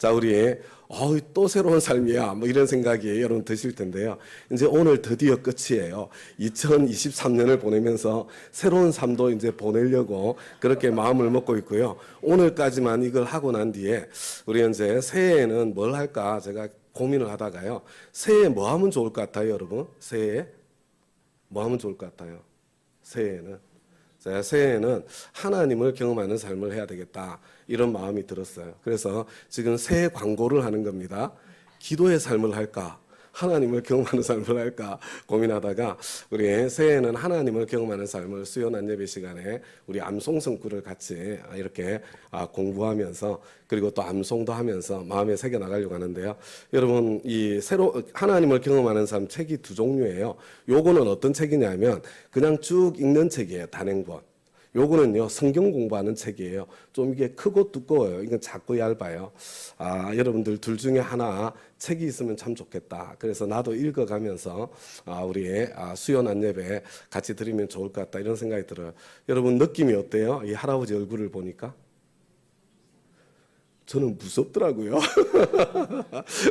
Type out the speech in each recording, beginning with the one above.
자, 우리 또 새로운 삶이야 뭐 이런 생각이 여러분 드실 텐데요. 이제 오늘 드디어 끝이에요. 2023년을 보내면서 새로운 삶도 이제 보내려고 그렇게 마음을 먹고 있고요. 오늘까지만 이걸 하고 난 뒤에 우리 이제 새해에는 뭘 할까 제가 고민을 하다가요. 새해에 뭐 하면 좋을 것 같아요, 여러분? 새해에 뭐 하면 좋을 것 같아요? 새해에는 새해에는 하나님을 경험하는 삶을 해야 되겠다 이런 마음이 들었어요. 그래서 지금 새해 광고를 하는 겁니다. 기도의 삶을 할까? 하나님을 경험하는 삶을 할까 고민하다가 우리 새해에는 하나님을 경험하는 삶을 수요난 예배 시간에 우리 암송성구를 같이 이렇게 공부하면서 그리고 또 암송도 하면서 마음에 새겨 나가려고 하는데요. 여러분 이 하나님을 경험하는 삶 책이 두 종류예요. 요거는 어떤 책이냐면 그냥 쭉 읽는 책이에요. 단행본. 요거는요 성경 공부하는 책이에요. 좀 이게 크고 두꺼워요. 이건 작고 얇아요. 여러분들 둘 중에 하나 책이 있으면 참 좋겠다. 그래서 나도 읽어가면서 우리 수요난 예배 같이 드리면 좋을 것 같다 이런 생각이 들어요. 여러분 느낌이 어때요? 이 할아버지 얼굴을 보니까? 저는 무섭더라고요.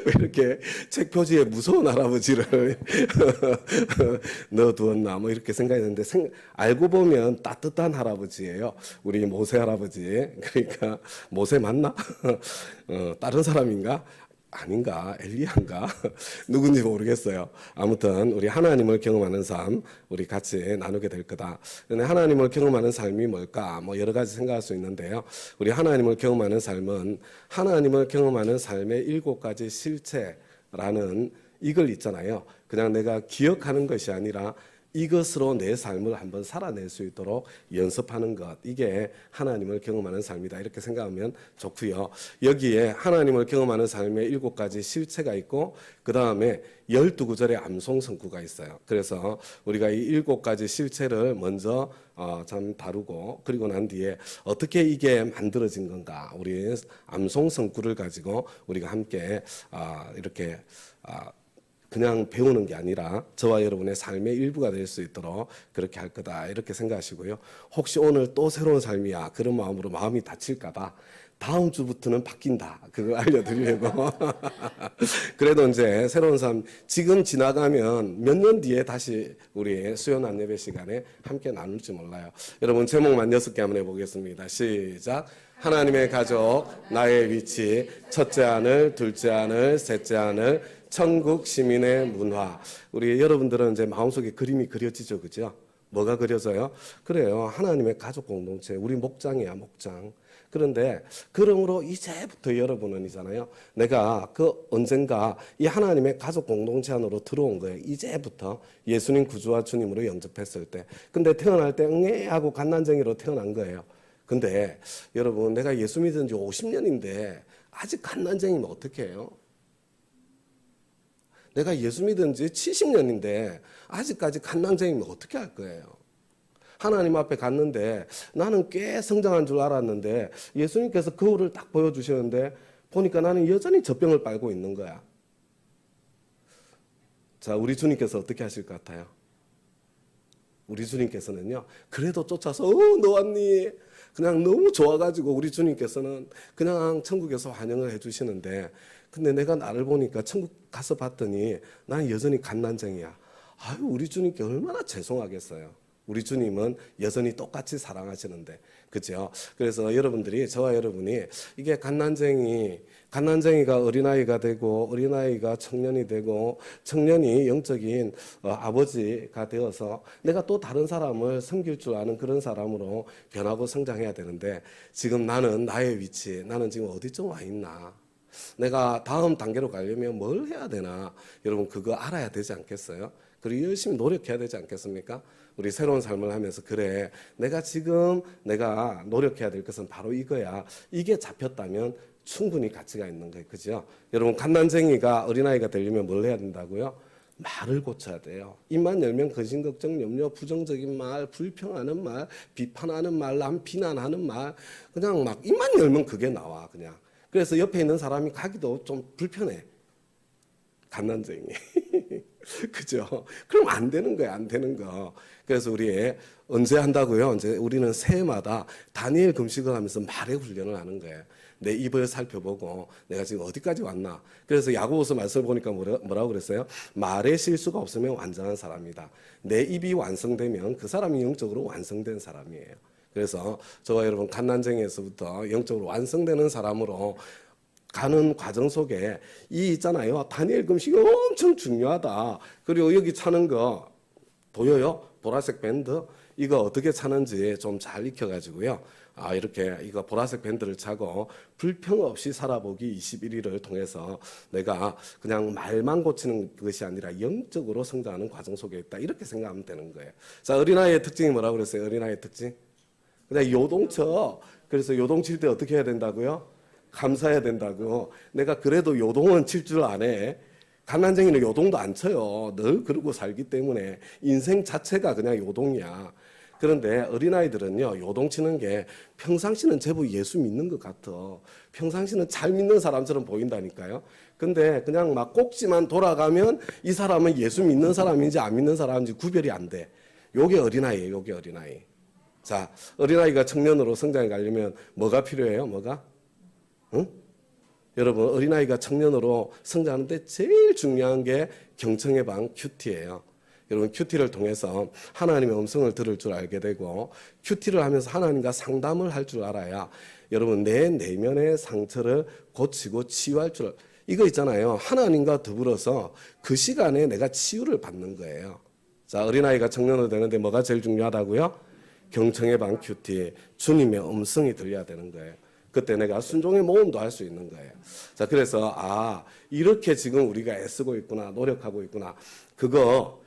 왜 이렇게 책 표지에 무서운 할아버지를 넣어두었나 뭐 이렇게 생각했는데 알고 보면 따뜻한 할아버지예요. 우리 모세 할아버지. 그러니까 모세 맞나? 다른 사람인가? 아닌가? 엘리야인가? 누군지 모르겠어요. 아무튼 우리 하나님을 경험하는 삶 우리 같이 나누게 될 거다. 근데 하나님을 경험하는 삶이 뭘까? 뭐 여러 가지 생각할 수 있는데요. 우리 하나님을 경험하는 삶은 하나님을 경험하는 삶의 7가지 실체라는 이걸 있잖아요. 그냥 내가 기억하는 것이 아니라 이것으로 내 삶을 한번 살아낼 수 있도록 연습하는 것, 이게 하나님을 경험하는 삶이다 이렇게 생각하면 좋고요. 여기에 하나님을 경험하는 삶의 7가지 실체가 있고 그 다음에 12구절의 암송성구가 있어요. 그래서 우리가 이 7가지 실체를 먼저 참 다루고 그리고 난 뒤에 어떻게 이게 만들어진 건가, 우리 암송성구를 가지고 우리가 함께 이렇게 그냥 배우는 게 아니라 저와 여러분의 삶의 일부가 될 수 있도록 그렇게 할 거다 이렇게 생각하시고요. 혹시 오늘 또 새로운 삶이야 그런 마음으로 마음이 다칠까 봐 다음 주부터는 바뀐다 그걸 알려드리려고 그래도 이제 새로운 삶 지금 지나가면 몇 년 뒤에 다시 우리 수요난 예배 시간에 함께 나눌지 몰라요. 여러분 제목만 6개 한번 해보겠습니다. 시작. 하나님의 가족, 나의 위치, 첫째 하늘, 둘째 하늘, 셋째 하늘, 천국 시민의 문화. 우리 여러분들은 이제 마음속에 그림이 그려지죠, 그죠? 뭐가 그려져요? 그래요. 하나님의 가족 공동체, 우리 목장이야, 목장. 그런데 그러므로 이제부터 여러분은이잖아요. 내가 언젠가 이 하나님의 가족 공동체 안으로 들어온 거예요. 이제부터 예수님 구주와 주님으로 영접했을 때. 근데 태어날 때 응애하고 갓난쟁이로 태어난 거예요. 근데 여러분 내가 예수 믿은 지 50년인데 아직 갓난쟁이면 어떻게 해요? 내가 예수 믿은 지 70년인데 아직까지 갓난쟁이면 어떻게 할 거예요? 하나님 앞에 갔는데 나는 꽤 성장한 줄 알았는데 예수님께서 거울을 딱 보여주셨는데 보니까 나는 여전히 젖병을 빨고 있는 거야. 자, 우리 주님께서 어떻게 하실 것 같아요? 우리 주님께서는요, 그래도 쫓아서 너 왔니? 그냥 너무 좋아가지고 우리 주님께서는 그냥 천국에서 환영을 해주시는데 근데 내가 나를 보니까 천국 가서 봤더니 나는 여전히 갓난쟁이야. 아유, 우리 주님께 얼마나 죄송하겠어요. 우리 주님은 여전히 똑같이 사랑하시는데, 그죠? 그래서 여러분들이, 저와 여러분이 이게 갓난쟁이가 어린아이가 되고, 어린아이가 청년이 되고, 청년이 영적인 아버지가 되어서 내가 또 다른 사람을 섬길 줄 아는 그런 사람으로 변하고 성장해야 되는데, 지금 나는 나의 위치, 나는 지금 어디쯤 와 있나? 내가 다음 단계로 가려면 뭘 해야 되나? 여러분 그거 알아야 되지 않겠어요? 그리고 열심히 노력해야 되지 않겠습니까? 우리 새로운 삶을 하면서 그래 내가 노력해야 될 것은 바로 이거야. 이게 잡혔다면 충분히 가치가 있는 거예요. 그죠? 여러분 갓난쟁이가 어린아이가 되려면 뭘 해야 된다고요? 말을 고쳐야 돼요. 입만 열면 근심, 걱정, 염려, 부정적인 말, 불평하는 말, 비판하는 말, 남 비난하는 말 그냥 막 입만 열면 그게 나와 그냥. 그래서 옆에 있는 사람이 가기도 좀 불편해. 갓난쟁이. 그죠? 그럼 안 되는 거야, 안 되는 거. 그래서 우리 언제 한다고요? 이제 우리는 새해마다 다니엘 금식을 하면서 말의 훈련을 하는 거예요. 내 입을 살펴보고 내가 지금 어디까지 왔나. 그래서 야고보서 말씀을 보니까 뭐라고 그랬어요? 말에 실수가 없으면 완전한 사람이다. 내 입이 완성되면 그 사람이 영적으로 완성된 사람이에요. 그래서 저와 여러분 갓난쟁이에서부터 영적으로 완성되는 사람으로 가는 과정 속에 이 있잖아요. 다니엘 금식이 엄청 중요하다. 그리고 여기 차는 거 보여요? 보라색 밴드. 이거 어떻게 차는지 좀 잘 익혀가지고요. 이렇게 이거 보라색 밴드를 차고 불평 없이 살아보기 21일을 통해서 내가 그냥 말만 고치는 것이 아니라 영적으로 성장하는 과정 속에 있다. 이렇게 생각하면 되는 거예요. 자, 어린아이의 특징이 뭐라고 그랬어요? 어린아이의 특징? 그냥 요동쳐. 그래서 요동칠 때 어떻게 해야 된다고요? 감사해야 된다고. 내가 그래도 요동은 칠 줄 아네. 갓난쟁이는 요동도 안 쳐요. 늘 그러고 살기 때문에 인생 자체가 그냥 요동이야. 그런데 어린아이들은요, 요동치는 게 평상시는 제법 예수 믿는 것 같아. 평상시는 잘 믿는 사람처럼 보인다니까요. 근데 그냥 막 꼭지만 돌아가면 이 사람은 예수 믿는 사람인지 안 믿는 사람인지 구별이 안 돼. 요게 어린아이예요, 요게 어린아이. 자, 어린아이가 청년으로 성장해 가려면 뭐가 필요해요? 뭐가? 응? 여러분, 어린아이가 청년으로 성장하는데 제일 중요한 게 경청의 방 큐티예요. 여러분, 큐티를 통해서 하나님의 음성을 들을 줄 알게 되고, 큐티를 하면서 하나님과 상담을 할 줄 알아야 여러분 내 내면의 상처를 고치고 치유할 줄. 이거 있잖아요. 하나님과 더불어서 그 시간에 내가 치유를 받는 거예요. 자, 어린아이가 청년으로 되는데 뭐가 제일 중요하다고요? 경청의 방 큐티, 주님의 음성이 들려야 되는 거예요. 그때 내가 순종의 모험도 할 수 있는 거예요. 자, 그래서 이렇게 지금 우리가 애쓰고 있구나, 노력하고 있구나. 그거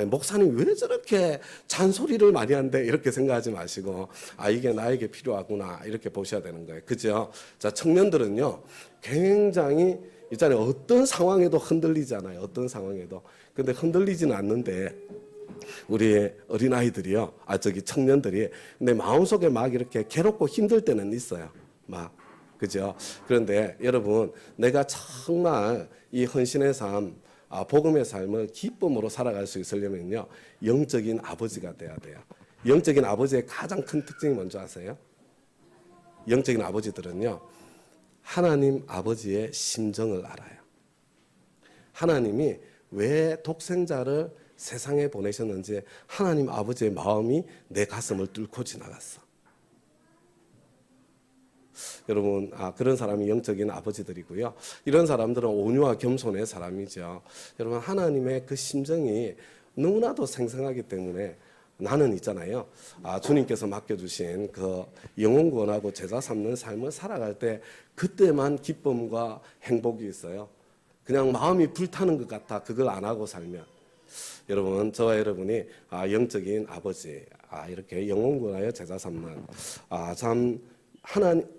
목사님 왜 저렇게 잔소리를 많이 한대? 이렇게 생각하지 마시고 이게 나에게 필요하구나 이렇게 보셔야 되는 거예요. 그죠? 자, 청년들은요 굉장히 있잖아요. 어떤 상황에도 흔들리잖아요. 어떤 상황에도. 근데 흔들리지는 않는데 우리 어린아이들이요. 청년들이 내 마음속에 막 이렇게 괴롭고 힘들 때는 있어요. 막. 그죠? 그런데 여러분, 내가 정말 이 헌신의 삶, 복음의 삶을 기쁨으로 살아갈 수 있으려면요. 영적인 아버지가 돼야 돼요. 영적인 아버지의 가장 큰 특징이 뭔지 아세요? 영적인 아버지들은요. 하나님 아버지의 심정을 알아요. 하나님이 왜 독생자를 세상에 보내셨는지 하나님 아버지의 마음이 내 가슴을 뚫고 지나갔어. 여러분, 그런 사람이 영적인 아버지들이고요. 이런 사람들은 온유와 겸손의 사람이죠. 여러분, 하나님의 그 심정이 너무나도 생생하기 때문에 나는 있잖아요. 주님께서 맡겨주신 그 영혼 구원하고 제자 삼는 삶을 살아갈 때 그때만 기쁨과 행복이 있어요. 그냥 마음이 불타는 것 같아. 그걸 안 하고 살면. 여러분, 저와 여러분이 영적인 아버지, 이렇게 영혼 구원하여 제자 삼는 참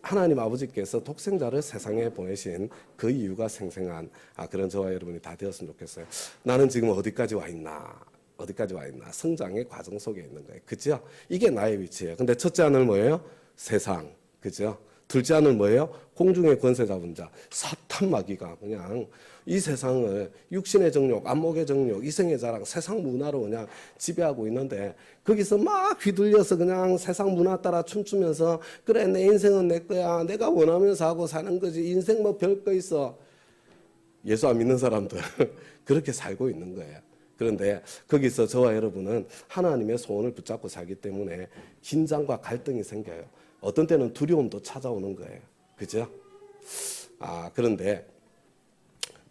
하나님 아버지께서 독생자를 세상에 보내신 그 이유가 생생한 그런 저와 여러분이 다 되었으면 좋겠어요. 나는 지금 어디까지 와 있나? 어디까지 와 있나? 성장의 과정 속에 있는 거예요. 그죠? 이게 나의 위치예요. 근데 첫째 하늘 뭐예요? 세상. 그죠? 둘째 하늘 뭐예요? 공중의 권세 잡은 자. 사탄 마귀가 그냥 이 세상을 육신의 정욕, 안목의 정욕, 이생의 자랑, 세상 문화로 그냥 지배하고 있는데 거기서 막 휘둘려서 그냥 세상 문화 따라 춤추면서 그래 내 인생은 내 거야. 내가 원하면서 하고 사는 거지. 인생 뭐 별거 있어. 예수 안 믿는 사람들 그렇게 살고 있는 거예요. 그런데 거기서 저와 여러분은 하나님의 소원을 붙잡고 살기 때문에 긴장과 갈등이 생겨요. 어떤 때는 두려움도 찾아오는 거예요. 그죠? 그런데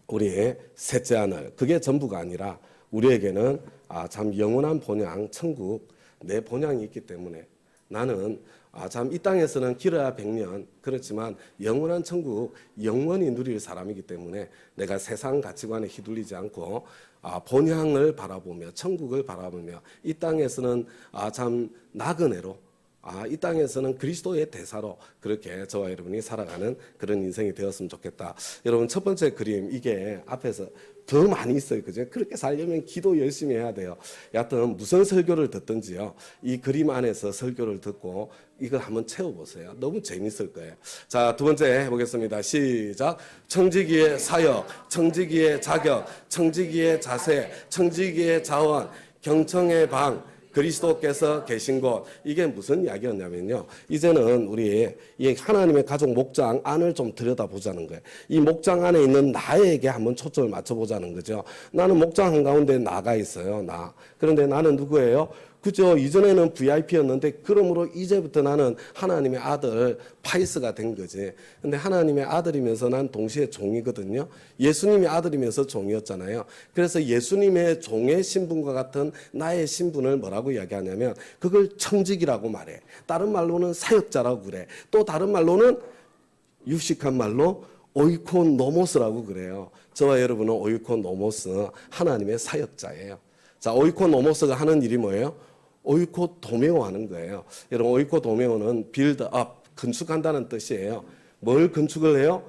우리의 셋째 하늘, 그게 전부가 아니라 우리에게는 참 영원한 본향, 천국, 내 본향이 있기 때문에 나는 참 이 땅에서는 길어야 100년, 그렇지만 영원한 천국, 영원히 누릴 사람이기 때문에 내가 세상 가치관에 휘둘리지 않고 본향을 바라보며 천국을 바라보며 이 땅에서는 참 나그네로 이 땅에서는 그리스도의 대사로 그렇게 저와 여러분이 살아가는 그런 인생이 되었으면 좋겠다. 여러분, 첫 번째 그림, 이게 앞에서 더 많이 있어요. 그죠? 그렇게 살려면 기도 열심히 해야 돼요. 여하튼 무슨 설교를 듣든지요. 이 그림 안에서 설교를 듣고 이걸 한번 채워보세요. 너무 재밌을 거예요. 자, 두 번째 해보겠습니다. 시작. 청지기의 사역, 청지기의 자격, 청지기의 자세, 청지기의 자원, 경청의 방, 그리스도께서 계신 곳. 이게 무슨 이야기였냐면요. 이제는 우리 이 하나님의 가족 목장 안을 좀 들여다보자는 거예요. 이 목장 안에 있는 나에게 한번 초점을 맞춰보자는 거죠. 나는 목장 한가운데 나가 있어요. 나. 그런데 나는 누구예요? 그죠. 이전에는 VIP였는데 그러므로 이제부터 나는 하나님의 아들 파이스가 된 거지. 근데 하나님의 아들이면서 난 동시에 종이거든요. 예수님의 아들이면서 종이었잖아요. 그래서 예수님의 종의 신분과 같은 나의 신분을 뭐라고 이야기하냐면 그걸 청직이라고 말해. 다른 말로는 사역자라고 그래. 또 다른 말로는 유식한 말로 오이코노모스라고 그래요. 저와 여러분은 오이코노모스, 하나님의 사역자예요. 자, 오이코노모스가 하는 일이 뭐예요? 오이코도메오 하는 거예요. 여러분, 오이코도메오는 빌드업, 건축한다는 뜻이에요. 뭘 건축을 해요?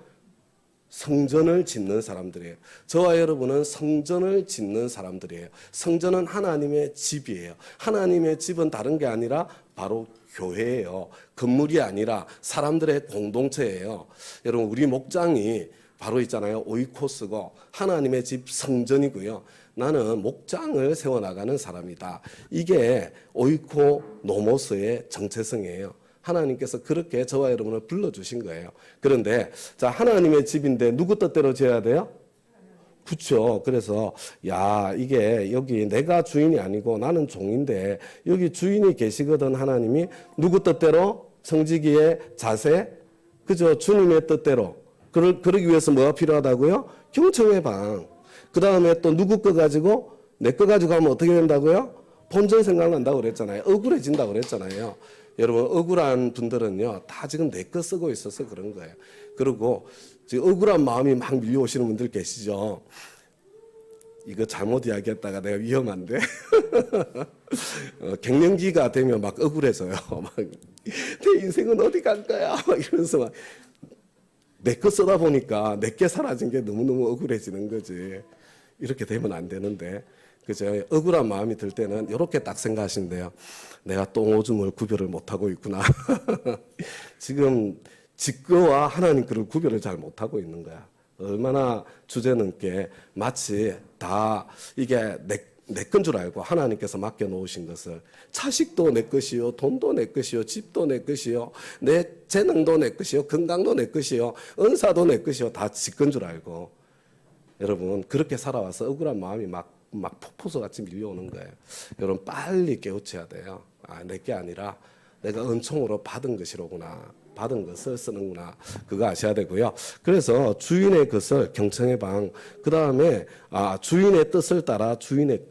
성전을 짓는 사람들이에요. 저와 여러분은 성전을 짓는 사람들이에요. 성전은 하나님의 집이에요. 하나님의 집은 다른 게 아니라 바로 교회예요. 건물이 아니라 사람들의 공동체예요. 여러분, 우리 목장이 바로 있잖아요. 오이코스고 하나님의 집 성전이고요. 나는 목장을 세워나가는 사람이다. 이게 오이코노모스의 정체성이에요. 하나님께서 그렇게 저와 여러분을 불러주신 거예요. 그런데 자, 하나님의 집인데 누구 뜻대로 지어야 돼요? 그렇죠. 그래서 야, 이게 여기 내가 주인이 아니고 나는 종인데 여기 주인이 계시거든. 하나님이 누구 뜻대로? 청지기의 자세, 그죠? 주님의 뜻대로. 그러기 위해서 뭐가 필요하다고요? 경청의 방. 그 다음에 또 누구 거 가지고 내 거 가지고 하면 어떻게 된다고요? 본전 생각난다고 그랬잖아요. 억울해진다고 그랬잖아요. 여러분, 억울한 분들은요, 다 지금 내 거 쓰고 있어서 그런 거예요. 그리고 지금 억울한 마음이 막 밀려오시는 분들 계시죠. 이거 잘못 이야기했다가 내가 위험한데. 갱년기가 되면 막 억울해져요. 막, 내 인생은 어디 갈 거야? 막 이러면서 막. 내 거 쓰다 보니까 내게 사라진 게 너무너무 억울해지는 거지. 이렇게 되면 안 되는데. 그죠? 억울한 마음이 들 때는 이렇게 딱 생각하신대요. 내가 똥 오줌을 구별을 못하고 있구나. 지금 직거와 하나님 거를 구별을 잘 못하고 있는 거야. 얼마나 주제넘게 마치 다 이게 내 건 줄 알고 하나님께서 맡겨놓으신 것을 자식도 내 것이요, 돈도 내 것이요, 집도 내 것이요, 내 재능도 내 것이요, 건강도 내 것이요, 은사도 내 것이요, 다 지 건 줄 알고 여러분 그렇게 살아와서 억울한 마음이 막 폭포수 같이 밀려오는 거예요. 여러분 빨리 깨우쳐야 돼요. 아, 내게 아니라 내가 은총으로 받은 것이로구나. 받은 것을 쓰는구나. 그거 아셔야 되고요. 그래서 주인의 것을 경청의 방, 그 다음에 주인의 뜻을 따라 주인의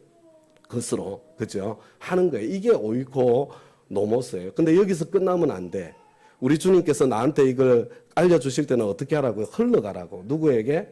것으로, 그죠? 하는 거예요. 이게 오이코 노모스예요. 근데 여기서 끝나면 안 돼. 우리 주님께서 나한테 이걸 알려주실 때는 어떻게 하라고요? 흘러가라고. 누구에게?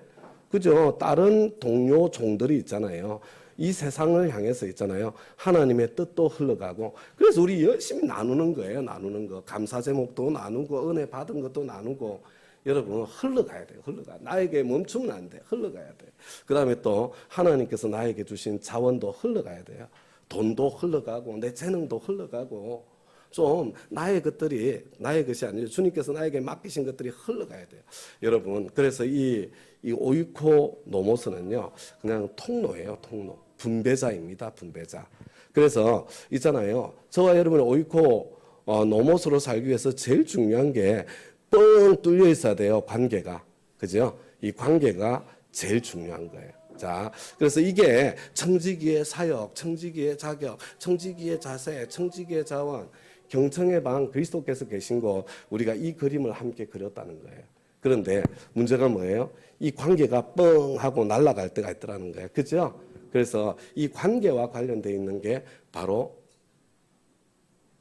그죠? 다른 동료 종들이 있잖아요. 이 세상을 향해서 있잖아요. 하나님의 뜻도 흘러가고. 그래서 우리 열심히 나누는 거예요. 나누는 거. 감사 제목도 나누고 은혜 받은 것도 나누고. 여러분 흘러가야 돼요. 흘러가. 나에게 멈추면 안 돼. 흘러가야 돼. 그 다음에 또 하나님께서 나에게 주신 자원도 흘러가야 돼요. 돈도 흘러가고 내 재능도 흘러가고 좀 나의 것들이 나의 것이 아니라 주님께서 나에게 맡기신 것들이 흘러가야 돼요. 여러분 그래서 이 오이코 노모스는요 그냥 통로예요. 통로. 분배자입니다. 분배자. 그래서 있잖아요. 저와 여러분의 오이코 노모스로 살기 위해서 제일 중요한 게 뻥 뚫려 있어야 돼요. 관계가. 그죠? 이 관계가 제일 중요한 거예요. 자, 그래서 이게 청지기의 사역, 청지기의 자격, 청지기의 자세, 청지기의 자원, 경청의 방, 그리스도께서 계신 곳, 우리가 이 그림을 함께 그렸다는 거예요. 그런데 문제가 뭐예요? 이 관계가 뻥 하고 날아갈 때가 있더라는 거예요. 그죠? 그래서 이 관계와 관련되어 있는 게 바로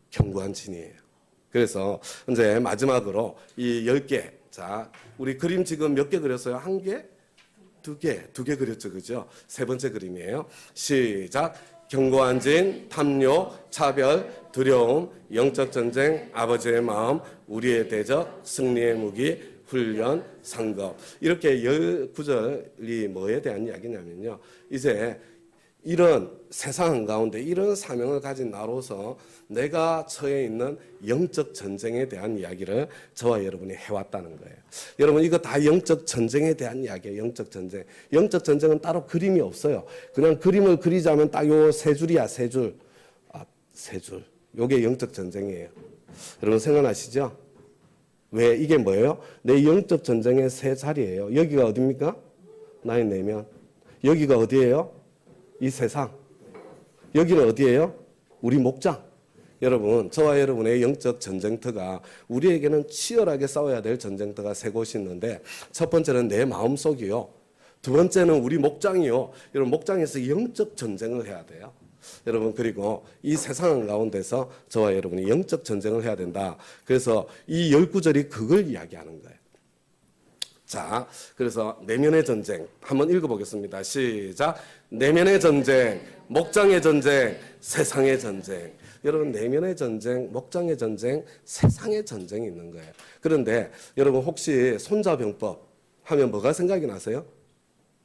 견고한 진이에요. 그래서 이제 마지막으로 이 10개. 자, 우리 그림 지금 몇 개 그렸어요? 한 개? 두 개 그렸죠. 그죠? 세 번째 그림이에요. 시작. 견고한 진, 탐욕, 차별, 두려움, 영적 전쟁, 아버지의 마음, 우리의 대적, 승리의 무기, 훈련, 상급. 이렇게 19절이 뭐에 대한 이야기냐면요. 이제 이런 세상 가운데 이런 사명을 가진 나로서 내가 처해 있는 영적 전쟁에 대한 이야기를 저와 여러분이 해왔다는 거예요. 여러분 이거 다 영적 전쟁에 대한 이야기예요. 영적 전쟁. 영적 전쟁은 따로 그림이 없어요. 그냥 그림을 그리자면 딱 요 세 줄이야. 세 줄. 세 줄. 요게 영적 전쟁이에요. 여러분 생각나시죠? 왜 이게 뭐예요? 내 영적 전쟁의 세 자리예요. 여기가 어디입니까? 나의 내면. 여기가 어디예요? 이 세상. 여기는 어디예요? 우리 목장. 여러분, 저와 여러분의 영적 전쟁터가 우리에게는 치열하게 싸워야 될 전쟁터가 세 곳이 있는데 첫 번째는 내 마음속이요. 두 번째는 우리 목장이요. 여러분 목장에서 영적 전쟁을 해야 돼요. 여러분 그리고 이 세상 가운데서 저와 여러분이 영적 전쟁을 해야 된다. 그래서 이 19절이 그걸 이야기하는 거예요. 자, 그래서 내면의 전쟁 한번 읽어보겠습니다. 시작. 내면의 전쟁, 목장의 전쟁, 세상의 전쟁. 여러분 내면의 전쟁, 목장의 전쟁, 세상의 전쟁이 있는 거예요. 그런데 여러분 혹시 손자병법 하면 뭐가 생각이 나세요?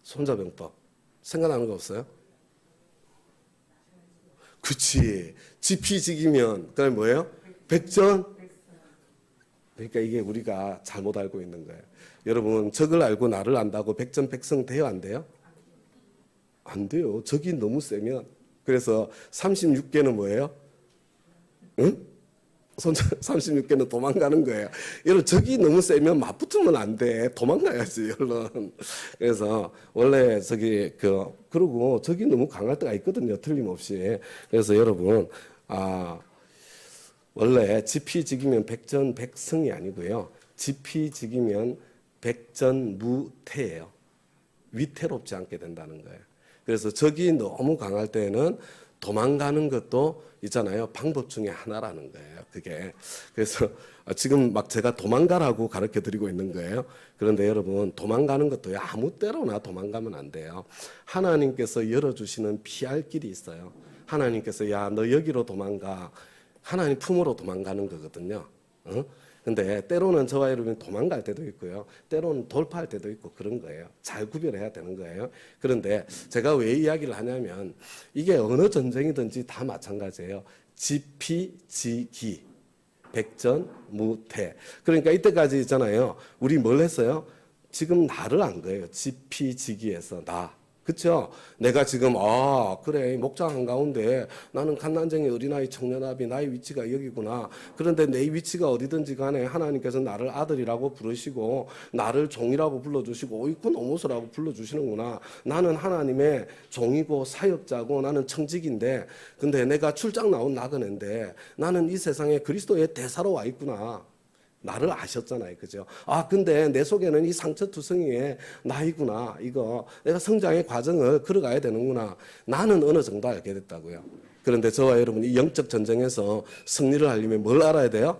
손자병법 생각나는 거 없어요? 그치. 지피지기면 그다음에 뭐예요? 백전. 그러니까 이게 우리가 잘못 알고 있는 거예요. 여러분 적을 알고 나를 안다고 백전백승 돼요? 안 돼요? 안 돼요. 적이 너무 세면. 그래서 36개는 뭐예요? 응? 36개는 도망가는 거예요. 여러분 적이 너무 세면 맞붙으면 안 돼. 도망가야지 얼른. 그래서 원래 그러고 적이 너무 강할 때가 있거든요. 틀림없이. 그래서 여러분 원래 지피지기면 백전백승이 아니고요. 지피지기면 백전무태예요. 위태롭지 않게 된다는 거예요. 그래서 적이 너무 강할 때는 도망가는 것도 있잖아요. 방법 중에 하나라는 거예요. 그게. 그래서 지금 막 제가 도망가라고 가르쳐 드리고 있는 거예요. 그런데 여러분 도망가는 것도요. 아무 때로나 도망가면 안 돼요. 하나님께서 열어주시는 피할 길이 있어요. 하나님께서 야, 너 여기로 도망가. 하나님 품으로 도망가는 거거든요. 근데 때로는 저와 여러분이 도망갈 때도 있고요. 때로는 돌파할 때도 있고 그런 거예요. 잘 구별해야 되는 거예요. 그런데 제가 왜 이야기를 하냐면 이게 어느 전쟁이든지 다 마찬가지예요. 지피지기, 백전무태. 그러니까 이때까지 있잖아요. 우리 뭘 했어요? 지금 나를 안 거예요. 지피지기에서 나. 그렇죠? 내가 지금 그래 목장 한가운데 나는 갓난쟁이 어린아이 청년아비 나의 위치가 여기구나. 그런데 내 위치가 어디든지 간에 하나님께서 나를 아들이라고 부르시고 나를 종이라고 불러주시고 오이쿠 노모스라고 불러주시는구나. 나는 하나님의 종이고 사역자고 나는 청직인데 근데 내가 출장 나온 나그네인데 나는 이 세상에 그리스도의 대사로 와 있구나. 나를 아셨잖아요. 그죠? 근데 내 속에는 이 상처투성이의 나이구나. 이거 내가 성장의 과정을 걸어가야 되는구나. 나는 어느 정도 알게 됐다고요. 그런데 저와 여러분이 이 영적 전쟁에서 승리를 하려면 뭘 알아야 돼요?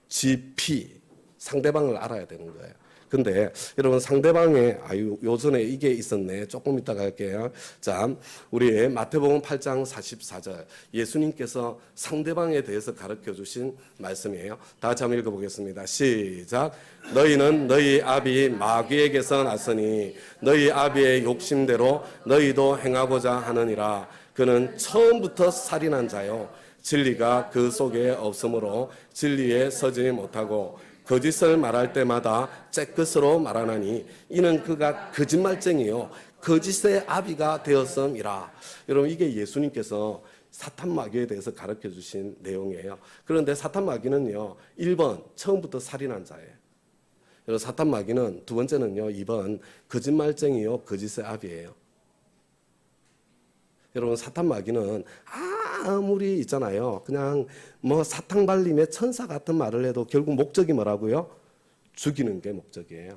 GP. 상대방을 알아야 되는 거예요. 근데 여러분 상대방의 요전에 이게 있었네. 조금 이따 갈게요. 자, 우리 마태복음 8장 44절 예수님께서 상대방에 대해서 가르쳐 주신 말씀이에요. 다 같이 한번 읽어보겠습니다. 시작. 너희는 너희 아비 마귀에게서 났으니 너희 아비의 욕심대로 너희도 행하고자 하느니라. 그는 처음부터 살인한 자요. 진리가 그 속에 없으므로 진리에 서지 못하고 거짓을 말할 때마다 째끝으로 말하나니 이는 그가 거짓말쟁이요 거짓의 아비가 되었음이라. 여러분 이게 예수님께서 사탄 마귀에 대해서 가르쳐 주신 내용이에요. 그런데 사탄 마귀는요 1번 처음부터 살인한 자예요. 여러분 사탄 마귀는 두 번째는요 2번 거짓말쟁이요 거짓의 아비예요. 여러분 사탄 마귀는 아무리 있잖아요. 그냥 사탕 발림의 천사 같은 말을 해도 결국 목적이 뭐라고요? 죽이는 게 목적이에요.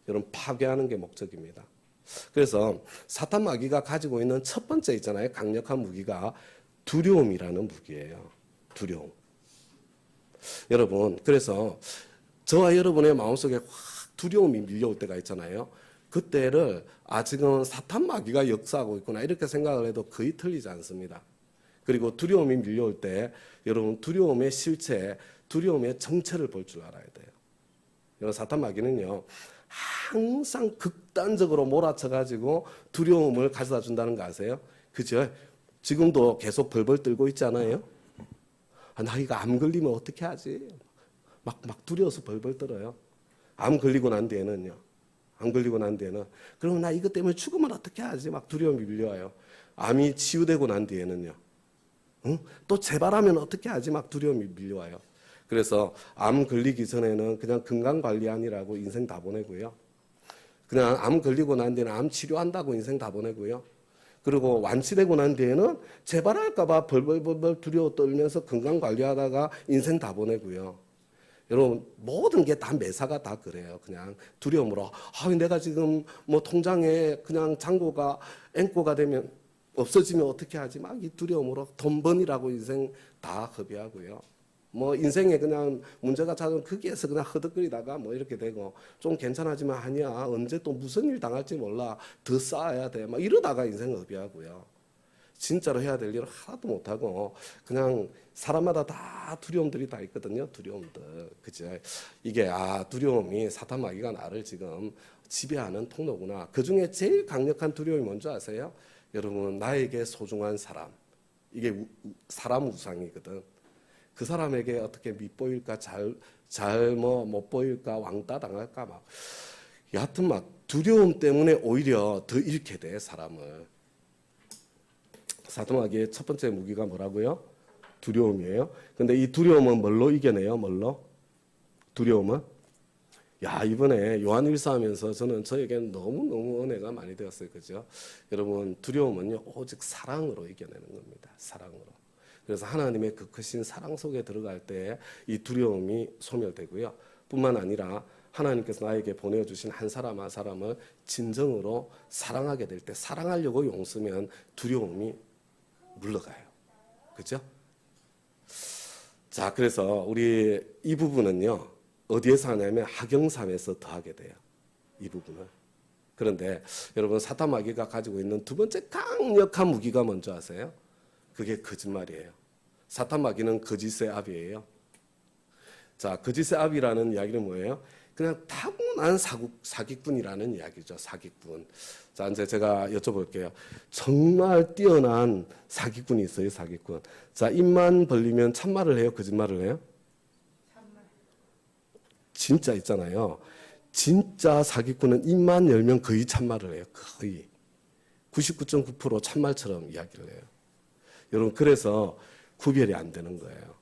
여러분 파괴하는 게 목적입니다. 그래서 사탄 마귀가 가지고 있는 첫 번째 있잖아요. 강력한 무기가 두려움이라는 무기예요. 두려움. 여러분 그래서 저와 여러분의 마음속에 확 두려움이 밀려올 때가 있잖아요. 그때를 지금 사탄 마귀가 역사하고 있구나 이렇게 생각을 해도 거의 틀리지 않습니다. 그리고 두려움이 밀려올 때 여러분 두려움의 실체, 두려움의 정체를 볼 줄 알아야 돼요. 여러분 사탄 마귀는요 항상 극단적으로 몰아쳐가지고 두려움을 가져다 준다는 거 아세요? 그죠? 지금도 계속 벌벌 떨고 있지 않아요? 나 이거 암 걸리면 어떻게 하지? 막 두려워서 벌벌 떨어요. 암 걸리고 난 뒤에는요. 암 걸리고 난 뒤에는 그럼 나 이것 때문에 죽으면 어떻게 하지? 막 두려움이 밀려와요. 암이 치유되고 난 뒤에는요. 응? 또 재발하면 어떻게 하지? 막 두려움이 밀려와요. 그래서 암 걸리기 전에는 그냥 건강관리하느라고 인생 다 보내고요. 그냥 암 걸리고 난 뒤에는 암 치료한다고 인생 다 보내고요. 그리고 완치되고 난 뒤에는 재발할까봐 벌벌벌 두려워 떨면서 건강관리하다가 인생 다 보내고요. 여러분 모든 게 다 매사가 다 그래요. 그냥 두려움으로 내가 지금 뭐 통장에 그냥 잔고가 앵꼬가 되면 없어지면 어떻게 하지? 막 이 두려움으로 돈 번이라고 인생 다 허비하고요. 뭐 인생에 그냥 문제가 찾으면 거기에서 그냥 허덕거리다가 뭐 이렇게 되고 좀 괜찮아지면 아니야 언제 또 무슨 일 당할지 몰라 더 쌓아야 돼 막 이러다가 인생 허비하고요. 진짜로 해야 될 일을 하나도 못하고 그냥 사람마다 다 두려움들이 다 있거든요. 두려움들. 그죠? 이게 두려움이 사탄 마귀가 나를 지금 지배하는 통로구나. 그중에 제일 강력한 두려움이 뭔지 아세요? 여러분 나에게 소중한 사람. 이게 사람 우상이거든. 그 사람에게 어떻게 밉보일까 잘 뭐 못 보일까 왕따 당할까 막 여하튼 막 두려움 때문에 오히려 더 잃게 돼 사람을. 사탄 마귀의 첫 번째 무기가 뭐라고요? 두려움이에요. 근데 이 두려움은 뭘로 이겨내요? 뭘로? 두려움은? 이번에 요한일서 하면서 저에게는 너무너무 은혜가 많이 되었어요. 그죠? 여러분, 두려움은요, 오직 사랑으로 이겨내는 겁니다. 사랑으로. 그래서 하나님의 그 크신 사랑 속에 들어갈 때 이 두려움이 소멸되고요. 뿐만 아니라 하나님께서 나에게 보내주신 한 사람 한 사람을 진정으로 사랑하게 될 때 사랑하려고 용쓰면 두려움이 물러가요. 그죠? 자, 그래서 우리 이 부분은요, 어디에서 하냐면 하경삼에서 더하게 돼요. 이 부분을. 그런데 여러분 사탄 마귀가 가지고 있는 두 번째 강력한 무기가 뭔지 아세요? 그게 거짓말이에요. 사탄 마귀는 거짓의 아비예요. 자, 거짓의 아비라는 이야기는 뭐예요? 그냥 타고난 사기꾼이라는 이야기죠. 사기꾼. 자, 이제 제가 여쭤볼게요. 정말 뛰어난 사기꾼이 있어요. 사기꾼. 자, 입만 벌리면 참말을 해요? 거짓말을 해요? 참말. 진짜 있잖아요. 진짜 사기꾼은 입만 열면 거의 참말을 해요. 거의. 99.9% 참말처럼 이야기를 해요. 여러분, 그래서 구별이 안 되는 거예요.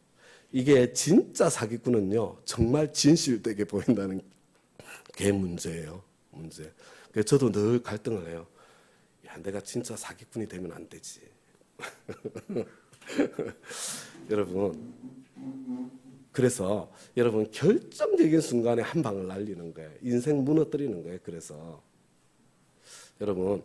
이게 진짜 사기꾼은요, 정말 진실되게 보인다는 게 문제예요. 문제. 그래서 저도 늘 갈등을 해요. 내가 진짜 사기꾼이 되면 안 되지. 여러분, 그래서 여러분 결정적인 순간에 한 방을 날리는 거예요. 인생 무너뜨리는 거예요. 그래서 여러분,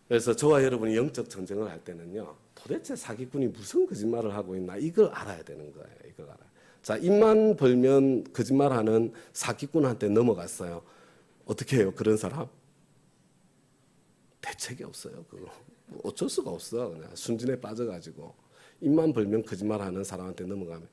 그래서 저와 여러분이 영적 전쟁을 할 때는요, 도대체 사기꾼이 무슨 거짓말을 하고 있나 이걸 알아야 되는 거예요. 이걸 알아요. 자, 입만 벌면 거짓말하는 사기꾼한테 넘어갔어요. 어떻게 해요? 그런 사람? 대책이 없어요. 그거 어쩔 수가 없어. 그냥 순진에 빠져가지고 입만 벌면 거짓말하는 사람한테 넘어가면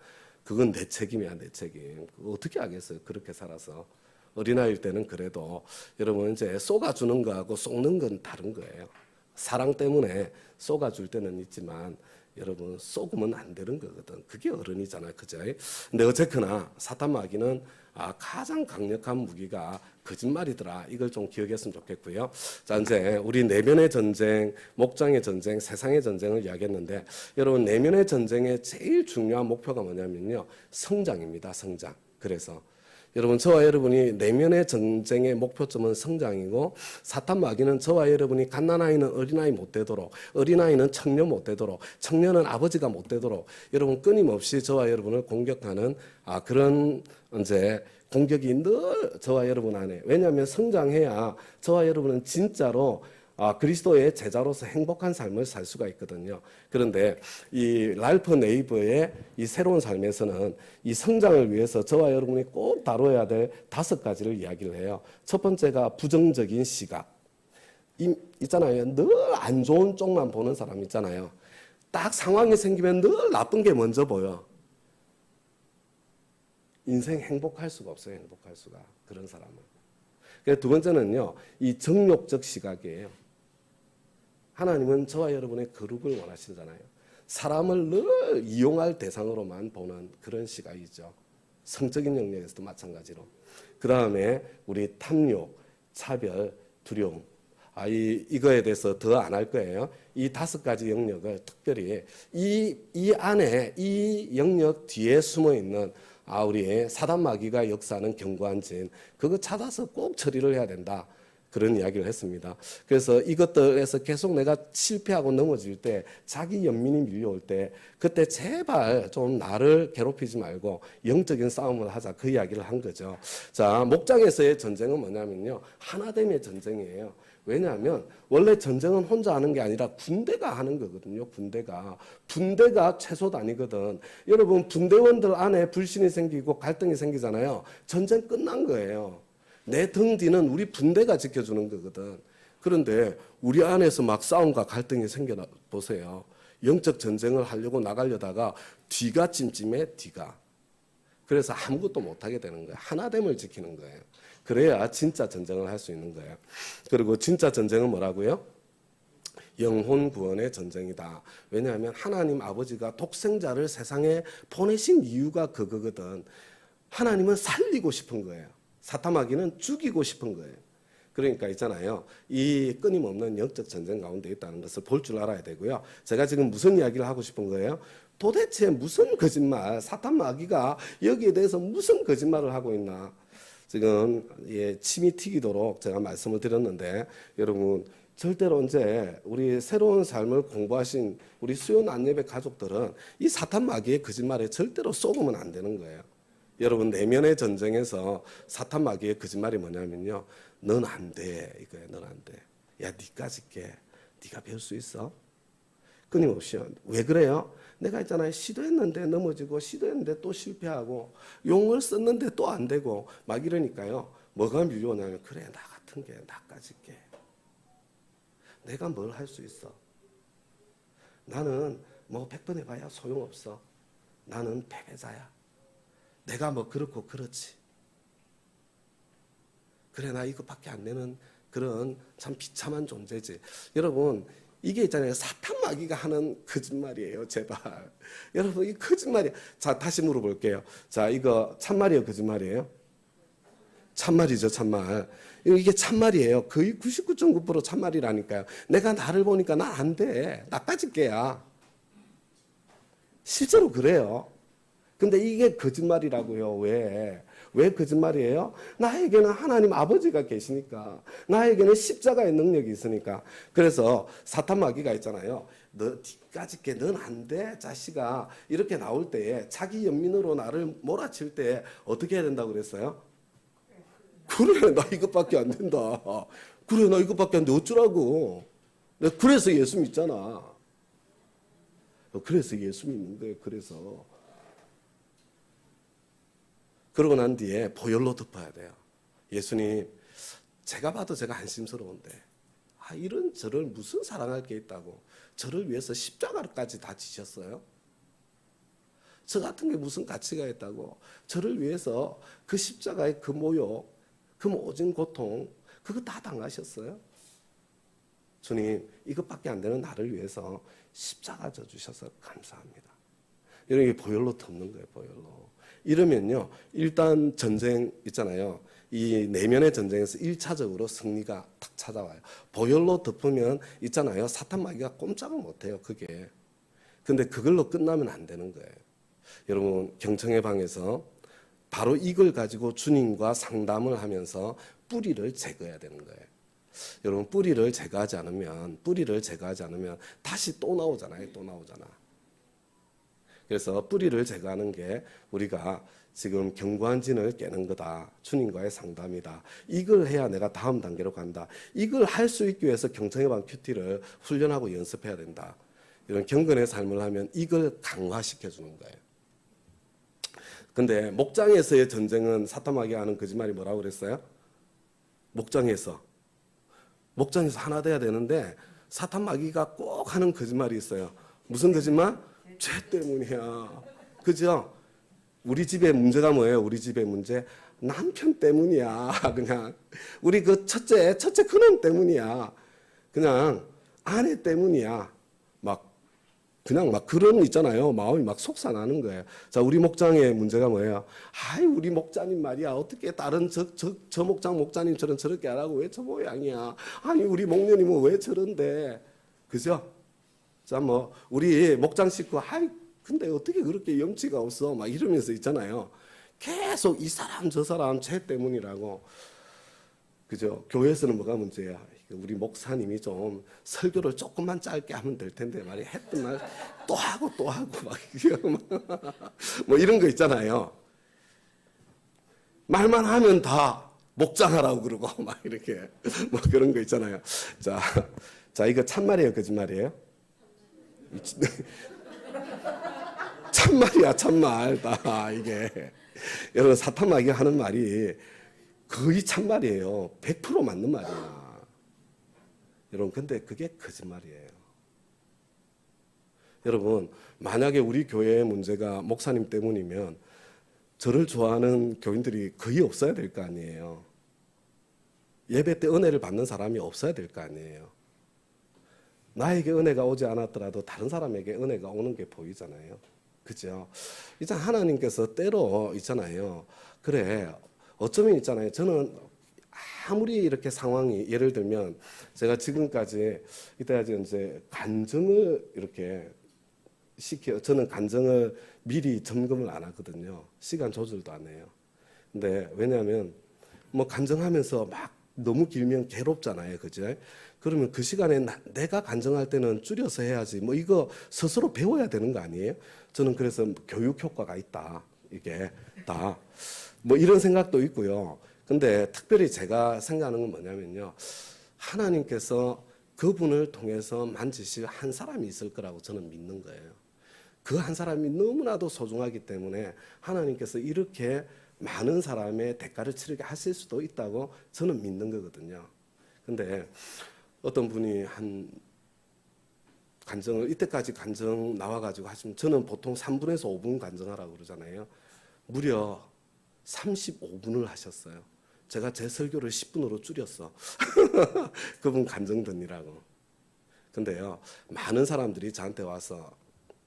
그건 내 책임이야, 내 책임. 그거 어떻게 하겠어요? 그렇게 살아서. 어린아이일 때는 그래도 여러분 이제 쏘아주는 거하고 쏘는 건 다른 거예요. 사랑 때문에 쏘아줄 때는 있지만 여러분 쏘으면 안 되는 거거든. 그게 어른이잖아요. 그죠? 근데 어쨌거나 사탄 마귀는 가장 강력한 무기가 거짓말이더라. 이걸 좀 기억했으면 좋겠고요. 자, 이제 우리 내면의 전쟁, 목장의 전쟁, 세상의 전쟁을 이야기했는데 여러분 내면의 전쟁의 제일 중요한 목표가 뭐냐면요. 성장입니다. 성장. 그래서 여러분 저와 여러분이 내면의 전쟁의 목표점은 성장이고 사탄 마귀는 저와 여러분이 갓난아이는 어린아이 못 되도록 어린아이는 청년 못 되도록 청년은 아버지가 못 되도록 여러분 끊임없이 저와 여러분을 공격하는 그런 이제 공격이 늘 저와 여러분 안에 왜냐하면 성장해야 저와 여러분은 진짜로 그리스도의 제자로서 행복한 삶을 살 수가 있거든요. 그런데 이 랄프 네이버의 이 새로운 삶에서는 이 성장을 위해서 저와 여러분이 꼭 다뤄야 될 5가지를 이야기를 해요. 첫 번째가 부정적인 시각. 있잖아요. 늘 안 좋은 쪽만 보는 사람 있잖아요. 딱 상황이 생기면 늘 나쁜 게 먼저 보여. 인생 행복할 수가 없어요. 행복할 수가. 그런 사람은. 두 번째는요. 이 정욕적 시각이에요. 하나님은 저와 여러분의 거룩을 원하시잖아요. 사람을 늘 이용할 대상으로만 보는 그런 시각이죠. 성적인 영역에서도 마찬가지로. 그 다음에 우리 탐욕, 차별, 두려움. 이거에 대해서 더 안 할 거예요. 이 5가지 영역을 특별히 이 안에 이 영역 뒤에 숨어 있는 우리 사단마귀가 역사하는 경관진 그거 찾아서 꼭 처리를 해야 된다. 그런 이야기를 했습니다. 그래서 이것들에서 계속 내가 실패하고 넘어질 때 자기 연민이 밀려올 때 그때 제발 좀 나를 괴롭히지 말고 영적인 싸움을 하자 그 이야기를 한 거죠. 자, 목장에서의 전쟁은 뭐냐면요. 하나됨의 전쟁이에요. 왜냐하면 원래 전쟁은 혼자 하는 게 아니라 군대가 하는 거거든요. 분대가 최소 단위거든. 여러분 분대원들 안에 불신이 생기고 갈등이 생기잖아요. 전쟁 끝난 거예요. 내 등 뒤는 우리 분대가 지켜주는 거거든. 그런데 우리 안에서 막 싸움과 갈등이 생겨 보세요. 영적 전쟁을 하려고 나가려다가 뒤가 찜찜해. 그래서 아무것도 못하게 되는 거예요. 하나됨을 지키는 거예요. 그래야 진짜 전쟁을 할 수 있는 거예요. 그리고 진짜 전쟁은 뭐라고요? 영혼 구원의 전쟁이다. 왜냐하면 하나님 아버지가 독생자를 세상에 보내신 이유가 그거거든. 하나님은 살리고 싶은 거예요. 사탄마귀는 죽이고 싶은 거예요. 그러니까 있잖아요. 이 끊임없는 영적 전쟁 가운데 있다는 것을 볼 줄 알아야 되고요. 제가 지금 무슨 이야기를 하고 싶은 거예요? 도대체 무슨 거짓말, 사탄마귀가 여기에 대해서 무슨 거짓말을 하고 있나? 지금 침이 튀기도록 제가 말씀을 드렸는데 여러분 절대로 이제 우리 새로운 삶을 공부하신 우리 수요 안예배 가족들은 이 사탄마귀의 거짓말에 절대로 속으면 안 되는 거예요. 여러분 내면의 전쟁에서 사탄마귀의 거짓말이 뭐냐면요. 넌 안 돼. 이거야. 넌 안 돼. 야, 니까지 깨. 네가 배울 수 있어? 끊임없이. 왜 그래요? 내가 있잖아요. 시도했는데 넘어지고 시도했는데 또 실패하고 용을 썼는데 또 안 되고 막 이러니까요. 뭐가 밀려오냐면 그래 나 같은 게 나까지 깨. 내가 뭘 할 수 있어? 나는 뭐 100번 해봐야 소용없어. 나는 패배자야. 내가 뭐 그렇고 그렇지. 그래 나 이것밖에 안 되는 그런 참 비참한 존재지. 여러분 이게 있잖아요. 사탄마귀가 하는 거짓말이에요. 제발. 여러분 이 거짓말이. 자 다시 물어볼게요. 자 이거 참말이에요? 거짓말이에요? 참말이죠. 참말. 이게 참말이에요. 거의 99.9% 참말이라니까요. 내가 나를 보니까 나 안 돼. 나까지 깨야. 실제로 그래요. 근데 이게 거짓말이라고요. 왜 거짓말이에요? 나에게는 하나님 아버지가 계시니까. 나에게는 십자가의 능력이 있으니까. 그래서 사탄마귀가 있잖아요. 너 뒤까지 깨. 넌 안 돼. 자식아. 이렇게 나올 때에 자기 연민으로 나를 몰아칠 때 어떻게 해야 된다고 그랬어요? 그래 나 이것밖에 안 된다. 그래 나 이것밖에 안 돼. 어쩌라고. 그래서 예수 믿잖아. 그래서 예수 믿는 거예요. 그래서. 그러고 난 뒤에 보혈로 덮어야 돼요. 예수님, 제가 봐도 제가 안심스러운데, 이런 저를 무슨 사랑할 게 있다고, 저를 위해서 십자가까지 다 지셨어요? 저 같은 게 무슨 가치가 있다고, 저를 위해서 그 십자가의 그 모욕, 그 모진 고통, 그거 다 당하셨어요? 주님, 이것밖에 안 되는 나를 위해서 십자가 져 주셔서 감사합니다. 이렇게 보혈로 덮는 거예요, 보혈로. 이러면요, 일단 전쟁 있잖아요. 이 내면의 전쟁에서 1차적으로 승리가 탁 찾아와요. 보혈로 덮으면 있잖아요. 사탄마귀가 꼼짝을 못해요, 그게. 근데 그걸로 끝나면 안 되는 거예요. 여러분, 경청의 방에서 바로 이걸 가지고 주님과 상담을 하면서 뿌리를 제거해야 되는 거예요. 여러분, 뿌리를 제거하지 않으면 다시 또 나오잖아요. 그래서 뿌리를 제거하는 게 우리가 지금 견고한진을 깨는 거다. 주님과의 상담이다. 이걸 해야 내가 다음 단계로 간다. 이걸 할 수 있기 위해서 경청의 방 큐티를 훈련하고 연습해야 된다. 이런 경건의 삶을 하면 이걸 강화시켜주는 거예요. 근데 목장에서의 전쟁은 사탄마귀가 하는 거짓말이 뭐라고 그랬어요? 목장에서 하나 돼야 되는데 사탄마귀가 꼭 하는 거짓말이 있어요. 무슨 거짓말? 죄 때문이야. 그죠? 우리 집의 문제가 뭐예요? 우리 집의 문제? 남편 때문이야. 그냥 우리 그 첫째 그놈 때문이야. 그냥 아내 때문이야. 막 그냥 막 그런 있잖아요. 마음이 막 속상하는 거예요. 자, 우리 목장의 문제가 뭐예요? 아이, 우리 목자님 말이야. 어떻게 다른 저 목장 목자님처럼 저렇게 하라고 왜 저 모양이야? 아니, 우리 목녀님은 왜 저런데? 그죠? 자, 뭐, 우리 목장 식구, 아이, 근데 어떻게 그렇게 염치가 없어? 막 이러면서 있잖아요. 계속 이 사람 저 사람 쟤 때문이라고. 그죠? 교회에서는 뭐가 문제야? 우리 목사님이 좀 설교를 조금만 짧게 하면 될 텐데 말이야. 했던 말 또 하고 또 하고 막 뭐 이런 거 있잖아요. 말만 하면 다 목장하라고 그러고 막 이렇게 뭐 그런 거 있잖아요. 자, 자 이거 참말이에요, 거짓말이에요? 참말이야, 참말. 다 이게 여러분 사탄마귀 하는 말이 거의 참말이에요. 100% 맞는 말이야. 여러분, 근데 그게 거짓말이에요. 여러분, 만약에 우리 교회의 문제가 목사님 때문이면 저를 좋아하는 교인들이 거의 없어야 될 거 아니에요. 예배 때 은혜를 받는 사람이 없어야 될 거 아니에요. 나에게 은혜가 오지 않았더라도 다른 사람에게 은혜가 오는 게 보이잖아요. 그죠? 이제 하나님께서 때로 있잖아요. 그래, 어쩌면 있잖아요. 저는 아무리 이렇게 상황이 예를 들면 제가 지금까지 이때까지 이제 간증을 이렇게 저는 간증을 미리 점검을 안 하거든요. 시간 조절도 안 해요. 근데 왜냐하면 뭐 간증하면서 막 너무 길면 괴롭잖아요. 그죠? 그러면 그 시간에 내가 간증할 때는 줄여서 해야지. 뭐 이거 스스로 배워야 되는 거 아니에요? 저는 그래서 교육 효과가 있다. 이게 다. 뭐 이런 생각도 있고요. 근데 특별히 제가 생각하는 건 뭐냐면요. 하나님께서 그분을 통해서 만지실 한 사람이 있을 거라고 저는 믿는 거예요. 그 한 사람이 너무나도 소중하기 때문에 하나님께서 이렇게 많은 사람의 대가를 치르게 하실 수도 있다고 저는 믿는 거거든요. 근데 어떤 분이 한 간증을 이때까지 간증 나와가지고 하시면 저는 보통 3분에서 5분 간증하라고 그러잖아요. 무려 35분을 하셨어요. 제가 제 설교를 10분으로 줄였어. 그분 간증 듣느라고. 근데요, 많은 사람들이 저한테 와서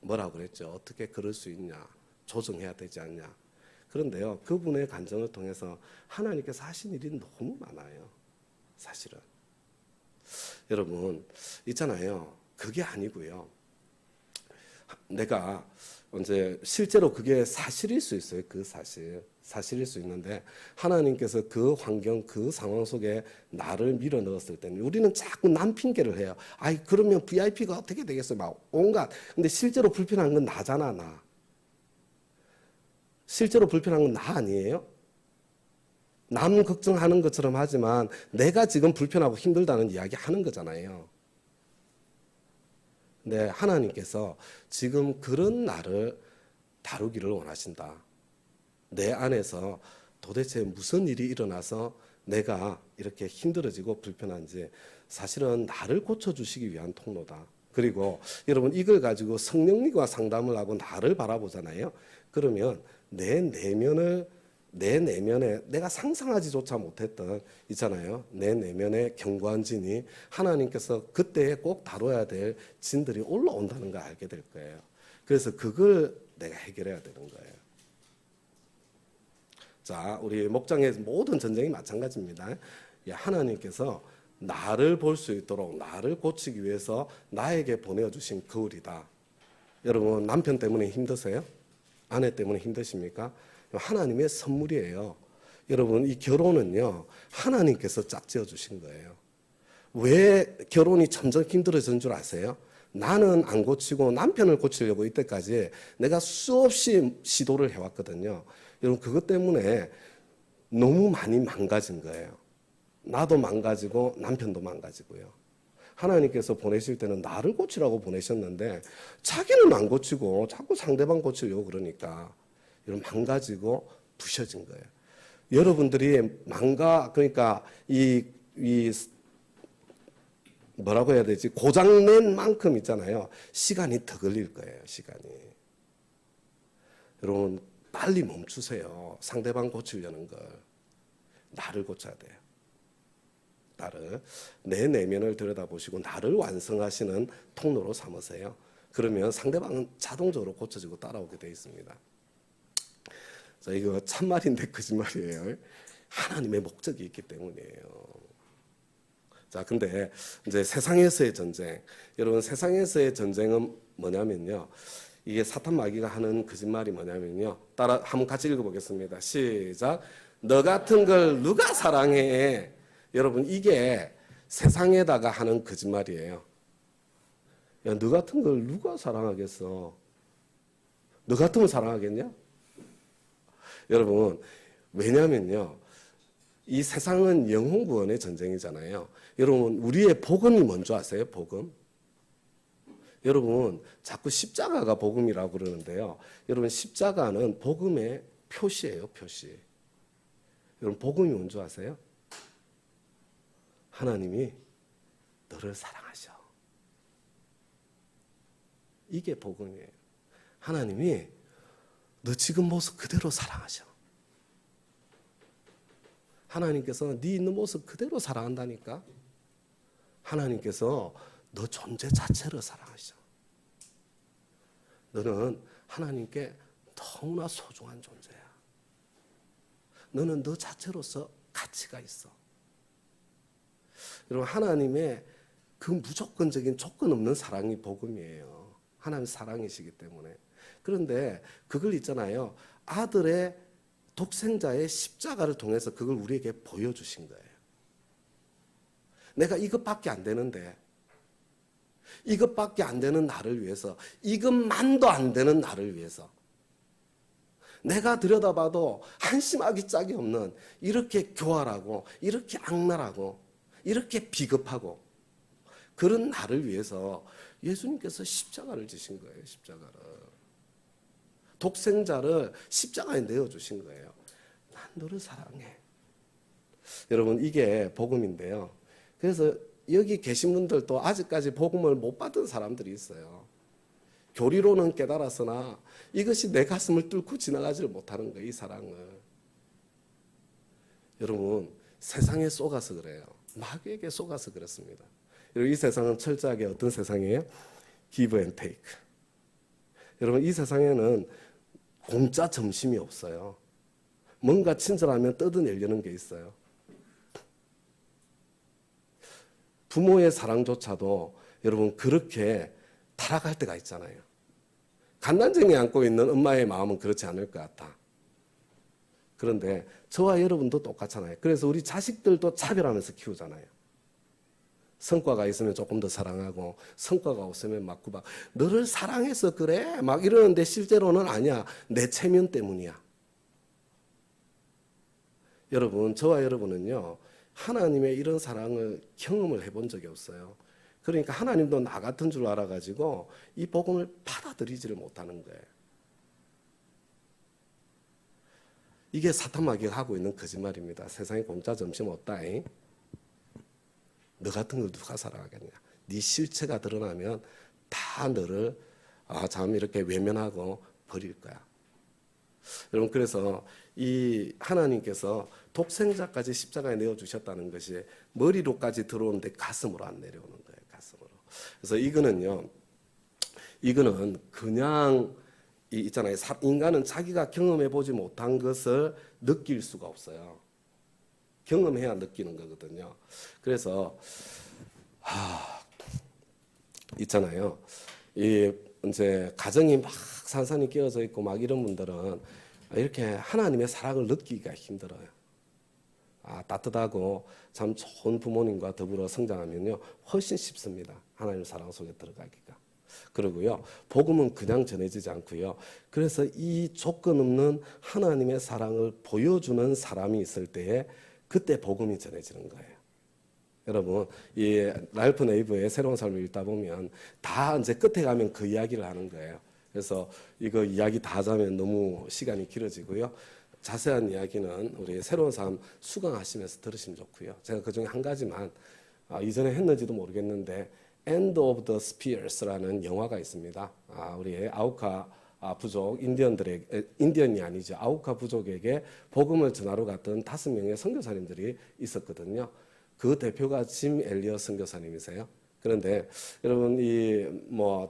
뭐라고 그랬죠? 어떻게 그럴 수 있냐? 조정해야 되지 않냐? 그런데요, 그분의 간증을 통해서 하나님께서 하신 일이 너무 많아요. 사실은. 여러분, 있잖아요. 그게 아니고요. 내가 이제 실제로 그게 사실일 수 있어요. 그 사실일 수 있는데 하나님께서 그 환경, 그 상황 속에 나를 밀어 넣었을 때는 우리는 자꾸 남 핑계를 해요. 아이 그러면 VIP가 어떻게 되겠어요? 막 온갖. 근데 실제로 불편한 건 나잖아, 나. 실제로 불편한 건 나 아니에요? 남 걱정하는 것처럼 하지만 내가 지금 불편하고 힘들다는 이야기 하는 거잖아요. 근데 하나님께서 지금 그런 나를 다루기를 원하신다. 내 안에서 도대체 무슨 일이 일어나서 내가 이렇게 힘들어지고 불편한지 사실은 나를 고쳐주시기 위한 통로다. 그리고 여러분 이걸 가지고 성령님과 상담을 하고 나를 바라보잖아요. 그러면 내 내면에 내가 상상하지조차 못했던 있잖아요. 내 내면의 견고한 진이 하나님께서 그때에 꼭 다뤄야 될 진들이 올라온다는 걸 알게 될 거예요. 그래서 그걸 내가 해결해야 되는 거예요. 자, 우리 목장의 모든 전쟁이 마찬가지입니다. 하나님께서 나를 볼 수 있도록 나를 고치기 위해서 나에게 보내주신 거울이다. 여러분 남편 때문에 힘드세요? 아내 때문에 힘드십니까? 하나님의 선물이에요. 여러분 이 결혼은요 하나님께서 짝지어 주신 거예요. 왜 결혼이 점점 힘들어진 줄 아세요? 나는 안 고치고 남편을 고치려고 이때까지 내가 수없이 시도를 해왔거든요. 여러분 그것 때문에 너무 많이 망가진 거예요. 나도 망가지고 남편도 망가지고요. 하나님께서 보내실 때는 나를 고치라고 보내셨는데 자기는 안 고치고 자꾸 상대방 고치려고 그러니까 여러분 망가지고 부셔진 거예요. 여러분들이 그러니까 이 뭐라고 해야 되지? 고장낸 만큼 있잖아요. 시간이 더 걸릴 거예요. 시간이. 여러분 빨리 멈추세요. 상대방 고치려는 걸. 나를 고쳐야 돼요. 나를 내 내면을 들여다보시고 나를 완성하시는 통로로 삼으세요. 그러면 상대방은 자동적으로 고쳐지고 따라오게 돼 있습니다. 자, 이거 참말인데 거짓말이에요. 하나님의 목적이 있기 때문이에요. 자, 근데 이제 세상에서의 전쟁, 여러분 세상에서의 전쟁은 뭐냐면요, 이게 사탄 마귀가 하는 거짓말이 뭐냐면요, 따라 한번 같이 읽어보겠습니다. 시작. 너 같은 걸 누가 사랑해? 여러분 이게 세상에다가 하는 거짓말이에요. 야, 너 같은 걸 누가 사랑하겠어? 너 같으면 사랑하겠냐? 여러분, 왜냐면요, 이 세상은 영혼 구원의 전쟁이잖아요. 여러분, 우리의 복음이 뭔지 아세요? 복음? 여러분, 자꾸 십자가가 복음이라고 그러는데요. 여러분, 십자가는 복음의 표시예요, 표시. 여러분, 복음이 뭔지 아세요? 하나님이 너를 사랑하셔. 이게 복음이에요. 하나님이 너 지금 모습 그대로 사랑하셔. 하나님께서 네 있는 모습 그대로 사랑한다니까. 하나님께서 너 존재 자체를 사랑하셔. 너는 하나님께 너무나 소중한 존재야. 너는 너 자체로서 가치가 있어. 여러분, 하나님의 그 무조건적인 조건 없는 사랑이 복음이에요. 하나님 사랑이시기 때문에. 그런데 그걸 있잖아요. 아들의 독생자의 십자가를 통해서 그걸 우리에게 보여주신 거예요. 내가 이것밖에 안 되는데, 이것밖에 안 되는 나를 위해서, 이것만도 안 되는 나를 위해서, 내가 들여다봐도 한심하기 짝이 없는 이렇게 교활하고 이렇게 악랄하고 이렇게 비겁하고 그런 나를 위해서 예수님께서 십자가를 지신 거예요. 십자가를. 독생자를 십자가에 내어주신 거예요. 난 너를 사랑해. 여러분, 이게 복음인데요. 그래서 여기 계신 분들도 아직까지 복음을 못 받은 사람들이 있어요. 교리로는 깨달았으나 이것이 내 가슴을 뚫고 지나가지를 못하는 거예요. 이 사랑을. 여러분, 세상에 속아서 그래요. 마귀에게 속아서 그렇습니다. 여러분, 이 세상은 철저하게 어떤 세상이에요? Give and take. 여러분, 이 세상에는 공짜 점심이 없어요. 뭔가 친절하면 뜯어내려는 게 있어요. 부모의 사랑조차도 여러분 그렇게 타락할 때가 있잖아요. 갓난쟁이 안고 있는 엄마의 마음은 그렇지 않을 것 같아. 그런데 저와 여러분도 똑같잖아요. 그래서 우리 자식들도 차별하면서 키우잖아요. 성과가 있으면 조금 더 사랑하고 성과가 없으면 막 구박. 너를 사랑해서 그래? 막 이러는데 실제로는 아니야. 내 체면 때문이야. 여러분, 저와 여러분은요, 하나님의 이런 사랑을 경험을 해본 적이 없어요. 그러니까 하나님도 나 같은 줄 알아가지고 이 복음을 받아들이지를 못하는 거예요. 이게 사탄 마귀가 하고 있는 거짓말입니다. 세상에 공짜 점심 없다잉. 너 같은 걸 누가 사랑하겠냐. 네 실체가 드러나면 다 너를 참 이렇게 외면하고 버릴 거야. 여러분, 그래서 이 하나님께서 독생자까지 십자가에 내어주셨다는 것이 머리로까지 들어오는데 가슴으로 안 내려오는 거예요. 가슴으로. 그래서 이거는 그냥 있잖아요. 인간은 자기가 경험해 보지 못한 것을 느낄 수가 없어요. 경험해야 느끼는 거거든요. 그래서 있잖아요. 이 이제 가정이 막 산산이 끼어져 있고 막 이런 분들은 이렇게 하나님의 사랑을 느끼기가 힘들어요. 따뜻하고 참 좋은 부모님과 더불어 성장하면요 훨씬 쉽습니다. 하나님의 사랑 속에 들어가기가. 그리고요, 복음은 그냥 전해지지 않고요. 그래서 이 조건 없는 하나님의 사랑을 보여주는 사람이 있을 때에 그때 복음이 전해지는 거예요. 여러분, 이 랄프 네이버의 새로운 삶을 읽다 보면 다 이제 끝에 가면 그 이야기를 하는 거예요. 그래서 이거 이야기 다 하자면 너무 시간이 길어지고요. 자세한 이야기는 우리 새로운 삶 수강하시면서 들으시면 좋고요. 제가 그중에 한 가지만 이전에 했는지도 모르겠는데 End of the Spears라는 영화가 있습니다. 우리 아우카 부족 인디언이 아니죠. 아우카 부족에게 복음을 전하러 갔던 5명의 선교사님들이 있었거든요. 그 대표가 짐 엘리엇 선교사님이세요. 그런데 여러분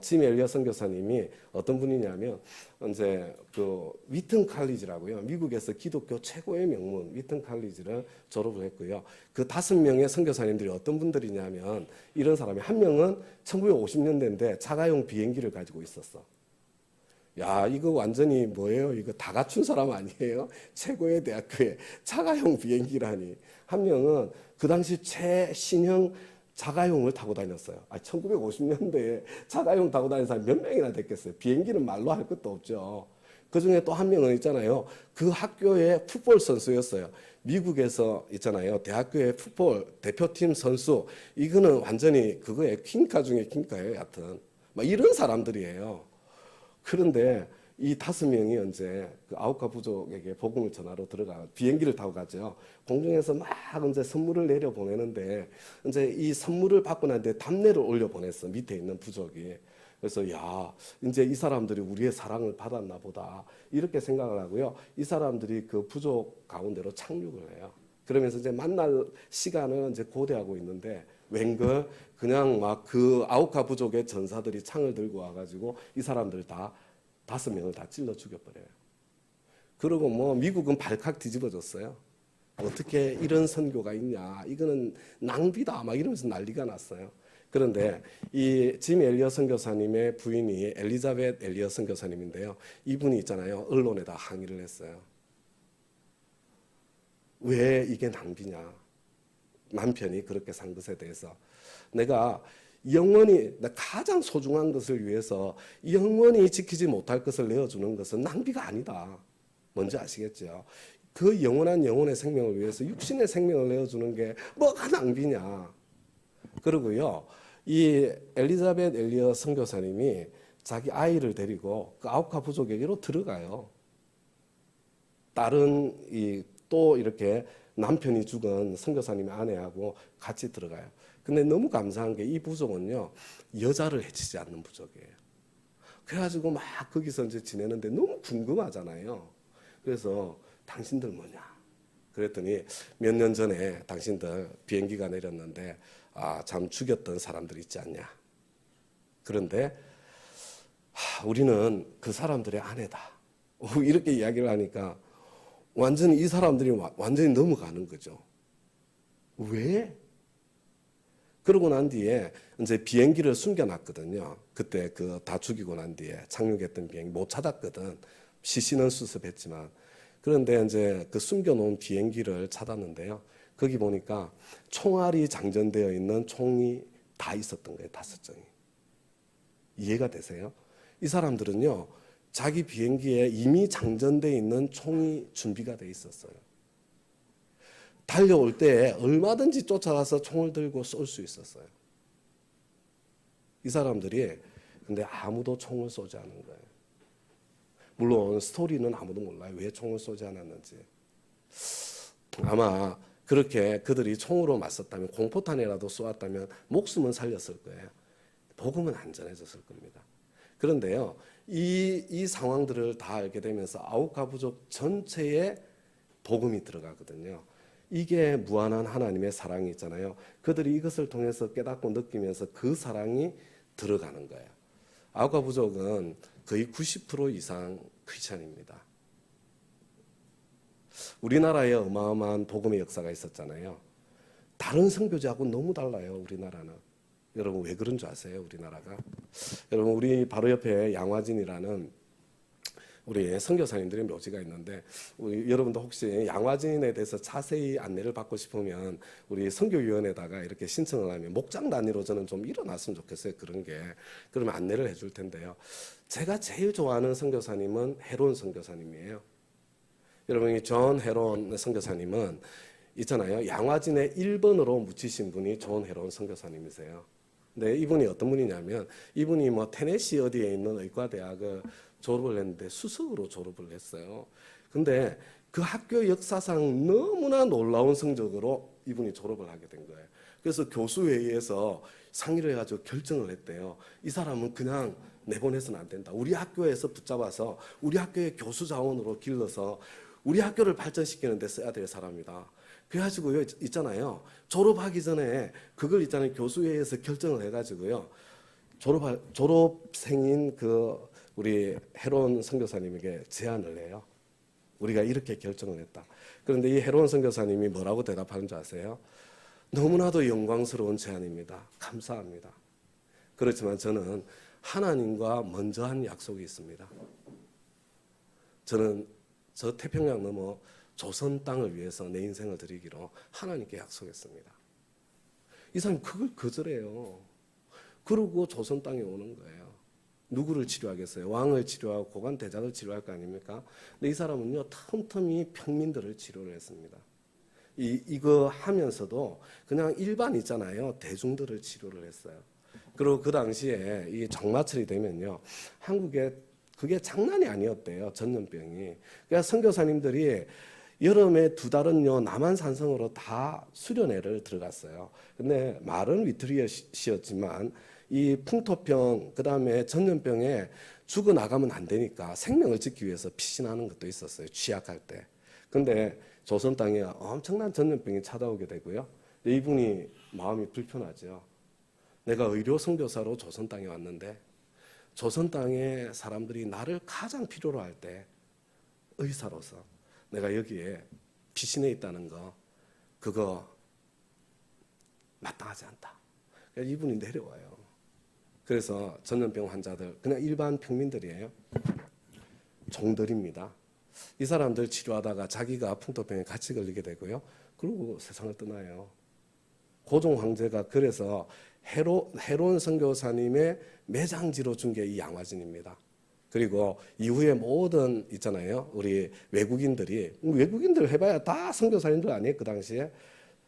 짐 엘리엇 선교사님이 어떤 분이냐면 이제 그 위튼 칼리지라고요. 미국에서 기독교 최고의 명문 위튼 칼리지를 졸업을 했고요. 그 5명의 선교사님들이 어떤 분들이냐면 이런 사람이 한 명은 1950년대인데 자가용 비행기를 가지고 있었어. 야, 이거 완전히 뭐예요? 이거 다 갖춘 사람 아니에요? 최고의 대학교에 자가용 비행기라니. 한 명은 그 당시 최신형 자가용을 타고 다녔어요. 1950년대에 자가용 타고 다니는 사람이 몇 명이나 됐겠어요? 비행기는 말로 할 것도 없죠. 그 중에 또 한 명은 있잖아요. 그 학교의 풋볼 선수였어요. 미국에서 있잖아요. 대학교의 풋볼 대표팀 선수. 이거는 완전히 그거에 킹카 중에 킹카예요. 여하튼. 막 이런 사람들이에요. 그런데 이 5명이 이제 그 아우카 부족에게 복음을 전하러 들어가 비행기를 타고 가죠. 공중에서 막 이제 선물을 내려 보내는데 이제 이 선물을 받고 난 뒤에 답례를 올려 보냈어. 밑에 있는 부족이. 그래서 야, 이제 이 사람들이 우리의 사랑을 받았나 보다. 이렇게 생각을 하고요. 이 사람들이 그 부족 가운데로 착륙을 해요. 그러면서 이제 만날 시간을 이제 고대하고 있는데 웬걸 그냥 막 그 아우카 부족의 전사들이 창을 들고 와가지고 이 사람들 다 5명을 다 찔러 죽여버려요. 그리고 뭐 미국은 발칵 뒤집어졌어요. 어떻게 이런 선교가 있냐? 이거는 낭비다. 막 이러면서 난리가 났어요. 그런데 이 짐 엘리엇 선교사님의 부인이 엘리자벳 엘리엇 선교사님인데요. 이분이 있잖아요. 언론에다 항의를 했어요. 왜 이게 낭비냐? 남편이 그렇게 산 것에 대해서 내가 가장 소중한 것을 위해서 영원히 지키지 못할 것을 내어주는 것은 낭비가 아니다. 뭔지 아시겠죠? 그 영원한 영혼의 생명을 위해서 육신의 생명을 내어주는 게 뭐가 낭비냐? 그리고요, 이 엘리자벳 엘리엇 선교사님이 자기 아이를 데리고 그 아우카 부족에게로 들어가요. 또 이렇게 남편이 죽은 선교사님의 아내하고 같이 들어가요. 근데 너무 감사한 게 이 부족은요, 여자를 해치지 않는 부족이에요. 그래가지고 막 거기서 이제 지내는데 너무 궁금하잖아요. 그래서 당신들 뭐냐? 그랬더니 몇 년 전에 당신들 비행기가 내렸는데 참 죽였던 사람들 있지 않냐? 그런데 우리는 그 사람들의 아내다. 이렇게 이야기를 하니까 완전히 이 사람들이 완전히 넘어가는 거죠. 왜? 그러고 난 뒤에 이제 비행기를 숨겨놨거든요. 그때 그 다 죽이고 난 뒤에 착륙했던 비행기 못 찾았거든. 시신은 수습했지만. 그런데 이제 그 숨겨놓은 비행기를 찾았는데요. 거기 보니까 총알이 장전되어 있는 총이 다 있었던 거예요. 5정이. 이해가 되세요? 이 사람들은요, 자기 비행기에 이미 장전되어 있는 총이 준비가 돼 있었어요. 달려올 때 얼마든지 쫓아가서 총을 들고 쏠 수 있었어요. 이 사람들이 근데 아무도 총을 쏘지 않은 거예요. 물론 스토리는 아무도 몰라요. 왜 총을 쏘지 않았는지. 아마 그렇게 그들이 총으로 맞섰다면, 공포탄이라도 쏘았다면 목숨은 살렸을 거예요. 복음은 안전해졌을 겁니다. 그런데요, 이 상황들을 다 알게 되면서 아우카 부족 전체에 복음이 들어가거든요. 이게 무한한 하나님의 사랑이 있잖아요. 그들이 이것을 통해서 깨닫고 느끼면서 그 사랑이 들어가는 거예요. 아우카 부족은 거의 90% 이상 크리스천입니다. 우리나라에 어마어마한 복음의 역사가 있었잖아요. 다른 선교지하고 너무 달라요, 우리나라는. 여러분 왜 그런 줄 아세요, 우리나라가? 여러분 우리 바로 옆에 양화진이라는 우리 선교사님들의 묘지가 있는데 여러분도 혹시 양화진에 대해서 자세히 안내를 받고 싶으면 우리 선교위원회에다가 이렇게 신청을 하면 목장 단위로 저는 좀 일어났으면 좋겠어요. 그런 게. 그러면 안내를 해줄 텐데요. 제가 제일 좋아하는 선교사님은 헤론 선교사님이에요. 여러분 이 존 헤론 선교사님은 있잖아요. 양화진에 1번으로 묻히신 분이 존 헤론 선교사님이세요. 근데 이분이 어떤 분이냐면 이분이 뭐 테네시 어디에 있는 의과대학을 졸업을 했는데 수석으로 졸업을 했어요. 근데 그 학교 역사상 너무나 놀라운 성적으로 이분이 졸업을 하게 된 거예요. 그래서 교수회의에서 상의를 해가지고 결정을 했대요. 이 사람은 그냥 내보내서는 안 된다. 우리 학교에서 붙잡아서 우리 학교의 교수 자원으로 길러서 우리 학교를 발전시키는 데 써야 될 사람이다. 그래가지고요, 있잖아요. 졸업하기 전에 그걸 있잖아요. 교수회의에서 결정을 해가지고요. 졸업생인 그 우리 헤론 선교사님에게 제안을 해요. 우리가 이렇게 결정을 했다. 그런데 이 헤론 선교사님이 뭐라고 대답하는 줄 아세요? 너무나도 영광스러운 제안입니다. 감사합니다. 그렇지만 저는 하나님과 먼저 한 약속이 있습니다. 저는 저 태평양 넘어 조선 땅을 위해서 내 인생을 드리기로 하나님께 약속했습니다. 이 사람이 그걸 거절해요. 그러고 조선 땅에 오는 거예요. 누구를 치료하겠어요? 왕을 치료하고 고관 대작을 치료할 거 아닙니까? 근데 이 사람은요, 틈틈이 평민들을 치료를 했습니다. 이거 하면서도 그냥 일반 있잖아요. 대중들을 치료를 했어요. 그리고 그 당시에 이 정마철이 되면요, 한국에 그게 장난이 아니었대요. 전염병이. 그러니까 선교사님들이 여름에 2달은요, 남한산성으로 다 수련회를 들어갔어요. 근데 말은 위트리엇이었지만 이 풍토병, 그 다음에 전염병에 죽어나가면 안 되니까 생명을 지키기 위해서 피신하는 것도 있었어요. 취약할 때. 근데 조선 땅에 엄청난 전염병이 찾아오게 되고요. 이분이 마음이 불편하죠. 내가 의료 선교사로 조선 땅에 왔는데 조선 땅의 사람들이 나를 가장 필요로 할 때 의사로서 내가 여기에 피신해 있다는 거, 그거 마땅하지 않다. 그래서 이분이 내려와요. 그래서 전염병 환자들, 그냥 일반 평민들이에요. 종들입니다. 이 사람들 치료하다가 자기가 풍토병에 같이 걸리게 되고요. 그리고 세상을 떠나요. 고종 황제가 그래서 헤론 선교사님의 매장지로 준 게 이 양화진입니다. 그리고 이후에 모든 있잖아요. 우리 외국인들 해봐야 다 선교사님들 아니에요. 그 당시에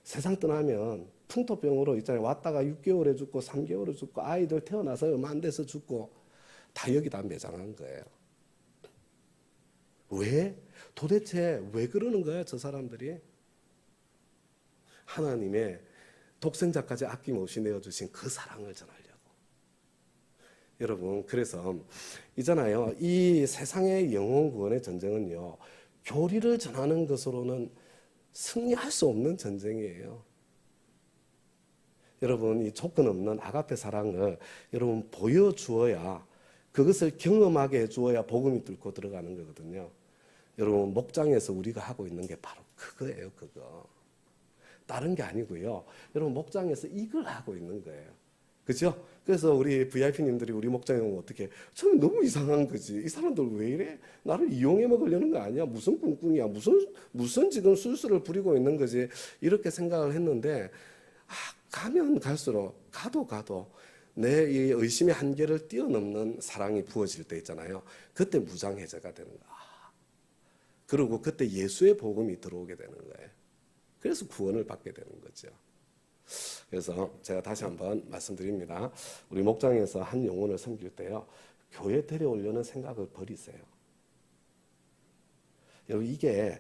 세상 떠나면 풍토병으로 있잖아요. 왔다가 6개월에 죽고 3개월에 죽고 아이들 태어나서 얼마 안 돼서 죽고 다 여기다 매장한 거예요. 왜? 도대체 왜 그러는 거야, 저 사람들이? 하나님의 독생자까지 아낌없이 내어주신 그 사랑을 전하려고. 여러분, 그래서 있잖아요. 이 세상의 영혼 구원의 전쟁은요, 교리를 전하는 것으로는 승리할 수 없는 전쟁이에요. 여러분, 이 조건 없는 아가페 사랑을 여러분 보여주어야, 그것을 경험하게 해주어야 복음이 뚫고 들어가는 거거든요. 여러분, 목장에서 우리가 하고 있는 게 바로 그거예요, 그거. 다른 게 아니고요. 여러분, 목장에서 이걸 하고 있는 거예요. 그죠? 그래서 우리 VIP님들이 우리 목장에 오면 어떻게, 저는 너무 이상한 거지. 이 사람들 왜 이래? 나를 이용해 먹으려는 거 아니야? 무슨 꿍꿍이야? 무슨 지금 술수를 부리고 있는 거지? 이렇게 생각을 했는데, 가면 갈수록, 가도, 내 이 의심의 한계를 뛰어넘는 사랑이 부어질 때 있잖아요. 그때 무장해제가 되는 거야. 그리고 그때 예수의 복음이 들어오게 되는 거예요. 그래서 구원을 받게 되는 거죠. 그래서 제가 다시 한번 말씀드립니다. 우리 목장에서 한 영혼을 섬길 때요, 교회 데려오려는 생각을 버리세요. 여러분, 이게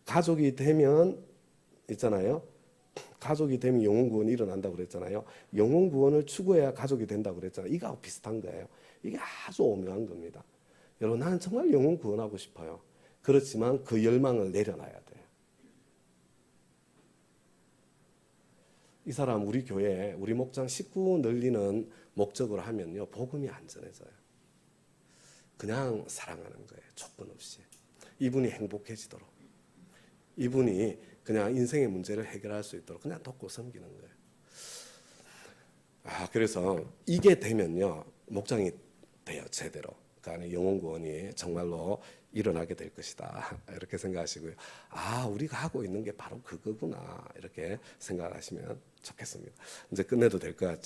가족이 되면 있잖아요. 가족이 되면 영혼 구원이 일어난다고 그랬잖아요. 영혼 구원을 추구해야 가족이 된다고 그랬잖아요. 이거하고 비슷한 거예요. 이게 아주 오묘한 겁니다. 여러분, 나는 정말 영혼 구원하고 싶어요. 그렇지만 그 열망을 내려놔야 돼요. 이 사람 우리 교회, 우리 목장 식구 늘리는 목적으로 하면요, 복음이 안전해져요. 그냥 사랑하는 거예요. 조건 없이. 이분이 행복해지도록. 이분이 그냥 인생의 문제를 해결할 수 있도록 그냥 돕고 섬기는 거예요. 그래서 이게 되면요, 목장이 돼요, 제대로. 그러니까 영혼 구원이 정말로 일어나게 될 것이다. 이렇게 생각하시고요. 우리가 하고 있는 게 바로 그거구나. 이렇게 생각하시면 좋겠습니다. 이제 끝내도 될 것 같죠.